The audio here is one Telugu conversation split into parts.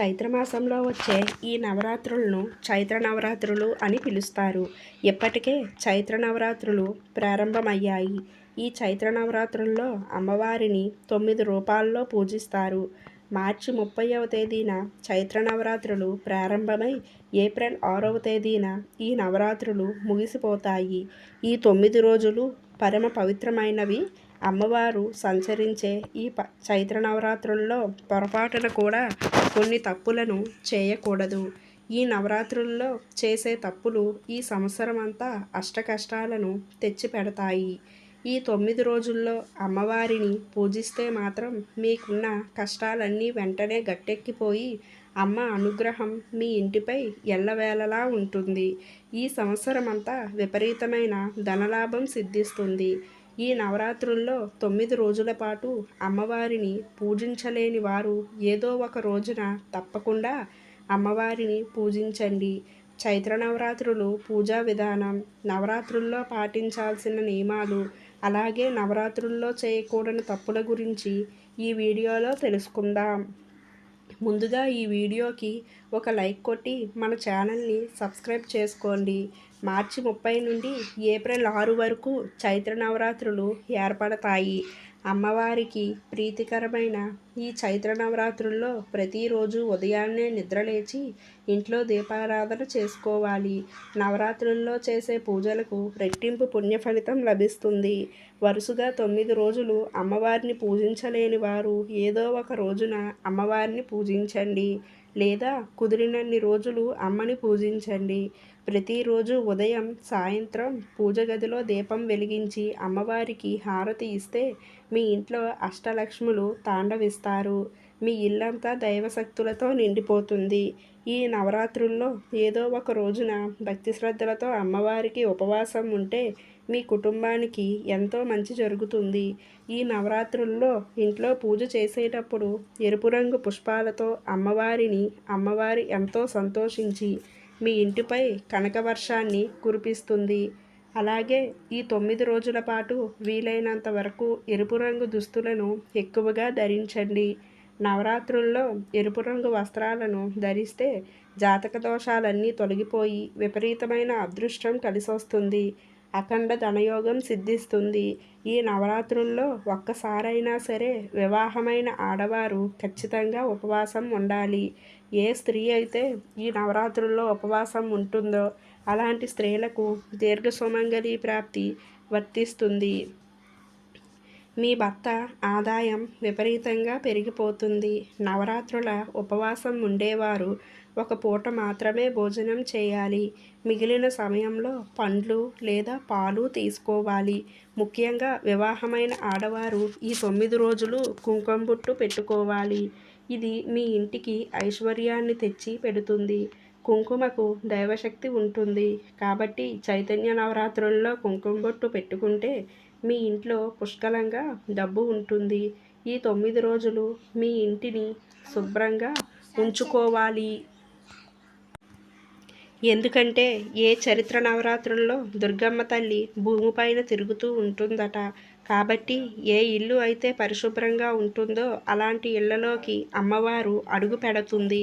చైత్రమాసంలో వచ్చే ఈ నవరాత్రులను చైత్ర నవరాత్రులు అని పిలుస్తారు. ఇప్పటికే చైత్ర నవరాత్రులు ప్రారంభమయ్యాయి. ఈ చైత్ర నవరాత్రుల్లో అమ్మవారిని 9 రూపాల్లో పూజిస్తారు. మార్చి 30వ తేదీన చైత్ర నవరాత్రులు ప్రారంభమై ఏప్రిల్ 6వ తేదీన ఈ నవరాత్రులు ముగిసిపోతాయి. ఈ 9 రోజులు పరమ పవిత్రమైనవి. అమ్మవారు సంచరించే ఈ చైత్ర నవరాత్రుల్లో పొరపాటున కూడా కొన్ని తప్పులను చేయకూడదు. ఈ నవరాత్రుల్లో చేసే తప్పులు ఈ సంవత్సరం అంతా అష్టకష్టాలను తెచ్చిపెడతాయి. ఈ 9 రోజుల్లో అమ్మవారిని పూజిస్తే మాత్రం మీకున్న కష్టాలన్నీ వెంటనే గట్టెక్కిపోయి అమ్మ అనుగ్రహం మీ ఇంటిపై ఎల్లవేళలా ఉంటుంది. ఈ సంవత్సరం అంతా విపరీతమైన ధనలాభం సిద్ధిస్తుంది. ఈ నవరాత్రుల్లో 9 రోజుల పాటు అమ్మవారిని పూజించలేని వారు ఏదో ఒక రోజున తప్పకుండా అమ్మవారిని పూజించండి. చైత్ర నవరాత్రులు పూజా విధానం, నవరాత్రుల్లో పాటించాల్సిన నియమాలు, అలాగే నవరాత్రుల్లో చేయకూడని తప్పుల గురించి ఈ వీడియోలో తెలుసుకుందాం. ముందుగా ఈ వీడియోకి ఒక లైక్ కొట్టి మన ఛానల్ని సబ్స్క్రైబ్ చేసుకోండి. మార్చి 30 నుండి ఏప్రిల్ 6 వరకు చైత్ర నవరాత్రులు ఏర్పడతాయి. అమ్మవారికి ప్రీతికరమైన ఈ చైత్ర నవరాత్రుల్లో ప్రతిరోజు ఉదయాన్నే నిద్రలేచి ఇంట్లో దీపారాధన చేసుకోవాలి. నవరాత్రుల్లో చేసే పూజలకు రెట్టింపు పుణ్య ఫలితం లభిస్తుంది. వరుసగా 9 రోజులు అమ్మవారిని పూజించలేని వారు ఏదో ఒక రోజున అమ్మవారిని పూజించండి, లేదా కుదిరినన్ని రోజులు అమ్మని పూజించండి. ప్రతిరోజు ఉదయం సాయంత్రం పూజ గదిలో దీపం వెలిగించి అమ్మవారికి హారతి ఇస్తే మీ ఇంట్లో అష్టలక్ష్ములు తాండవిస్తారు. మీ ఇల్లంతా దైవశక్తులతో నిండిపోతుంది. ఈ నవరాత్రుల్లో ఏదో ఒక రోజున భక్తి శ్రద్ధలతో అమ్మవారికి ఉపవాసం ఉంటే మీ కుటుంబానికి ఎంతో మంచి జరుగుతుంది. ఈ నవరాత్రుల్లో ఇంట్లో పూజ చేసేటప్పుడు ఎరుపు రంగు పుష్పాలతో అమ్మవారి ఎంతో సంతోషించి మీ ఇంటిపై కనకవర్షాన్ని కురిపిస్తుంది. అలాగే ఈ 9 రోజుల పాటు వీలైనంత వరకు ఎరుపు రంగు దుస్తులను ఎక్కువగా ధరించండి. నవరాత్రుల్లో ఎరుపు రంగు వస్త్రాలను ధరిస్తే జాతక దోషాలన్నీ తొలగిపోయి విపరీతమైన అదృష్టం కలిసొస్తుంది. అఖండ ధనయోగం సిద్ధిస్తుంది. ఈ నవరాత్రుల్లో ఒక్కసారైనా సరే వివాహమైన ఆడవారు ఖచ్చితంగా ఉపవాసం ఉండాలి. ఏ స్త్రీ అయితే ఈ నవరాత్రుల్లో ఉపవాసం ఉంటుందో అలాంటి స్త్రీలకు దీర్ఘ సుమంగళి ప్రాప్తి వర్తిస్తుంది. మీ భర్త ఆదాయం విపరీతంగా పెరిగిపోతుంది. నవరాత్రుల ఉపవాసం ఉండేవారు ఒక పూట మాత్రమే భోజనం చేయాలి. మిగిలిన సమయంలో పండ్లు లేదా పాలు తీసుకోవాలి. ముఖ్యంగా వివాహమైన ఆడవారు ఈ 9 రోజులు కుంకుమ బొట్టు పెట్టుకోవాలి. ఇది మీ ఇంటికి ఐశ్వర్యాన్ని తెచ్చి పెడుతుంది. కుంకుమకు దైవశక్తి ఉంటుంది కాబట్టి చైతన్య నవరాత్రుల్లో కుంకుమ బొట్టు పెట్టుకుంటే మీ ఇంట్లో పుష్కలంగా డబ్బు ఉంటుంది. ఈ 9 రోజులు మీ ఇంటిని శుభ్రంగా ఉంచుకోవాలి. ఎందుకంటే ఏ చైత్ర నవరాత్రుల్లో దుర్గమ్మ తల్లి భూమిపైన తిరుగుతూ ఉంటుందట. కాబట్టి ఏ ఇల్లు అయితే పరిశుభ్రంగా ఉంటుందో అలాంటి ఇళ్లలోకి అమ్మవారు అడుగు పెడుతుంది.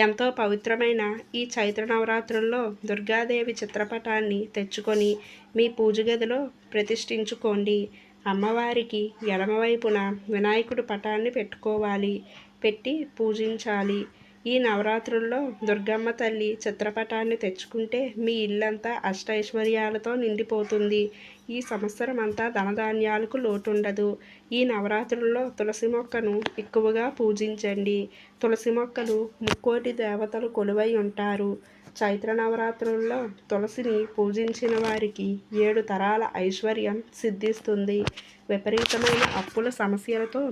ఎంతో పవిత్రమైన ఈ చైత్ర నవరాత్రుల్లో దుర్గాదేవి చిత్రపటాన్ని తెచ్చుకొని మీ పూజ గదిలో ప్రతిష్ఠించుకోండి. అమ్మవారికి ఎడమవైపున వినాయకుడి పటాన్ని పెట్టి పూజించాలి. ఈ నవరాత్రుల్లో దుర్గమ్మ తల్లి చిత్రపటాన్ని తెచ్చుకుంటే మీ ఇల్లంతా అష్టైశ్వర్యాలతో నిండిపోతుంది. ఈ సంవత్సరం అంతా ధనధాన్యాలకు లోటుండదు. ఈ నవరాత్రుల్లో తులసి మొక్కను ఎక్కువగా పూజించండి. తులసి మొక్కలు ముక్కోటి దేవతలు కొలువై ఉంటారు. చైత్ర నవరాత్రుల్లో తులసిని పూజించిన వారికి 7 తరాల ఐశ్వర్యం సిద్ధిస్తుంది. విపరీతమైన అప్పుల సమస్యలతో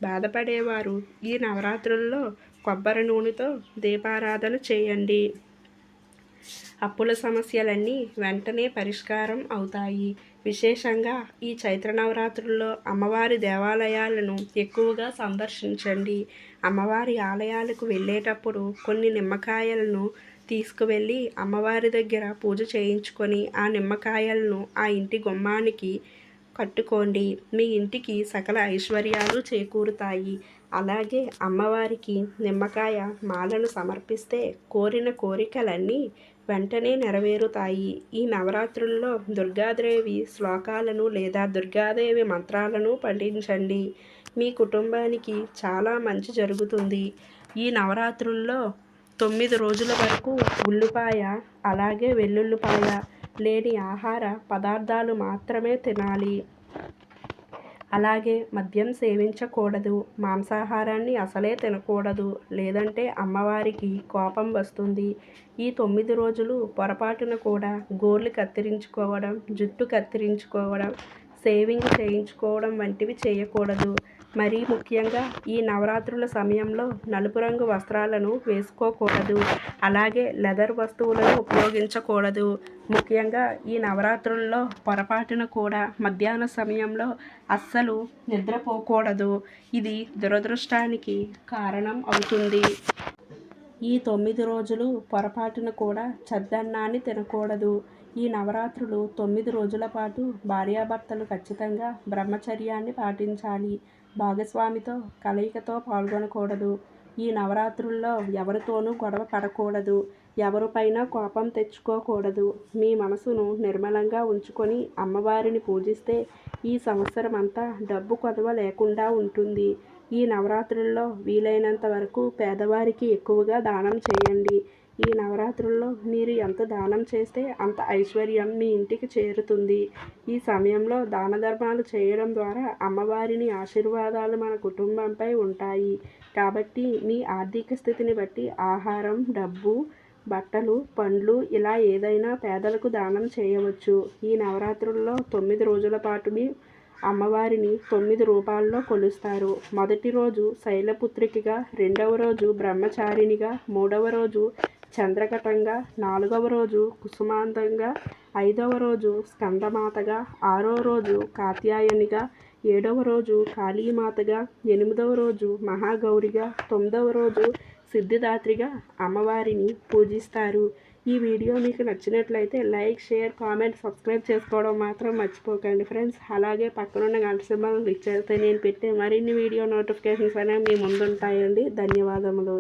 బాధపడేవారు ఈ నవరాత్రుల్లో కొబ్బరి నూనెతో దీపారాధన చేయండి. అప్పుల సమస్యలన్నీ వెంటనే పరిష్కారం అవుతాయి. విశేషంగా ఈ చైత్ర నవరాత్రుల్లో అమ్మవారి దేవాలయాలను ఎక్కువగా సందర్శించండి. అమ్మవారి ఆలయాలకు వెళ్ళేటప్పుడు కొన్ని నిమ్మకాయలను తీసుకువెళ్ళి అమ్మవారి దగ్గర పూజ చేయించుకొని ఆ నిమ్మకాయలను ఆ ఇంటి గుమ్మానికి కట్టుకోండి. మీ ఇంటికి సకల ఐశ్వర్యాలు చేకూరుతాయి. అలాగే అమ్మవారికి నిమ్మకాయ మాలను సమర్పిస్తే కోరిన కోరికలన్నీ వెంటనే నెరవేరుతాయి. ఈ నవరాత్రుల్లో దుర్గాదేవి శ్లోకాలను లేదా దుర్గాదేవి మంత్రాలను పఠించండి. మీ కుటుంబానికి చాలా మంచి జరుగుతుంది. ఈ నవరాత్రుల్లో 9 రోజుల వరకు ఉల్లిపాయ అలాగే వెల్లుల్లిపాయ లేని ఆహార పదార్థాలు మాత్రమే తినాలి. అలాగే మద్యం సేవించకూడదు. మాంసాహారాన్ని అసలే తినకూడదు. లేదంటే అమ్మవారికి కోపం వస్తుంది. ఈ 9 రోజులు పొరపాటున కూడా గోర్లు కత్తిరించుకోవడం, జుట్టు కత్తిరించుకోవడం, షేవింగ్ చేయించుకోవడం వంటివి చేయకూడదు. మరీ ముఖ్యంగా ఈ నవరాత్రుల సమయంలో నలుపు రంగు వస్త్రాలను వేసుకోకూడదు. అలాగే లెదర్ వస్తువులను ఉపయోగించకూడదు. ముఖ్యంగా ఈ నవరాత్రుల్లో పొరపాటున కూడా మధ్యాహ్న సమయంలో అస్సలు నిద్రపోకూడదు. ఇది దురదృష్టానికి కారణం అవుతుంది. ఈ 9 రోజులు పొరపాటున కూడా చద్దన్నాన్ని తినకూడదు. ఈ నవరాత్రులు 9 రోజుల పాటు భార్యాభర్తలు ఖచ్చితంగా బ్రహ్మచర్యాన్ని పాటించాలి. భాగస్వామితో కలయికతో పాల్గొనకూడదు. ఈ నవరాత్రుల్లో ఎవరితోనూ గొడవ పడకూడదు. ఎవరిపైన కోపం తెచ్చుకోకూడదు. మీ మనసును నిర్మలంగా ఉంచుకొని అమ్మవారిని పూజిస్తే ఈ సంవత్సరం అంతా డబ్బు కొదవ లేకుండా ఉంటుంది. ఈ నవరాత్రుల్లో వీలైనంత వరకు పేదవారికి ఎక్కువగా దానం చేయండి. ఈ నవరాత్రుల్లో మీరు ఎంత దానం చేస్తే అంత ఐశ్వర్యం మీ ఇంటికి చేరుతుంది. ఈ సమయంలో దాన ధర్మాలు చేయడం ద్వారా అమ్మవారిని ఆశీర్వాదాలు మన కుటుంబంపై ఉంటాయి. కాబట్టి మీ ఆర్థిక స్థితిని బట్టి ఆహారం, డబ్బు, బట్టలు, పండ్లు ఇలా ఏదైనా పేదలకు దానం చేయవచ్చు. ఈ నవరాత్రుల్లో 9 రోజుల పాటు అమ్మవారిని 9 రూపాల్లో కొలుస్తారు. మొదటి రోజు శైలపుత్రికగా, రెండవ రోజు బ్రహ్మచారిణిగా, మూడవ రోజు చంద్రకటంగా, నాలుగవ రోజు కుసుమాంతంగా, ఐదవ రోజు స్కందమాతగా, ఆరో రోజు కాత్యాయనిగా, ఏడవ రోజు కాళీమాతగా, ఎనిమిదవ రోజు మహాగౌరిగా, తొమ్మిదవ రోజు సిద్ధిదాత్రిగా అమ్మవారిని పూజిస్తారు. ఈ వీడియో మీకు నచ్చినట్లయితే లైక్, షేర్, కామెంట్, సబ్స్క్రైబ్ చేసుకోవడం మాత్రం మర్చిపోకండి ఫ్రెండ్స్. అలాగే పక్కనున్న గంట సింబల్ క్లిక్ చేస్తే నేను పెట్టే మరిన్ని వీడియో నోటిఫికేషన్స్ అనేవి మీ ముందుంటాయండి. ధన్యవాదములు.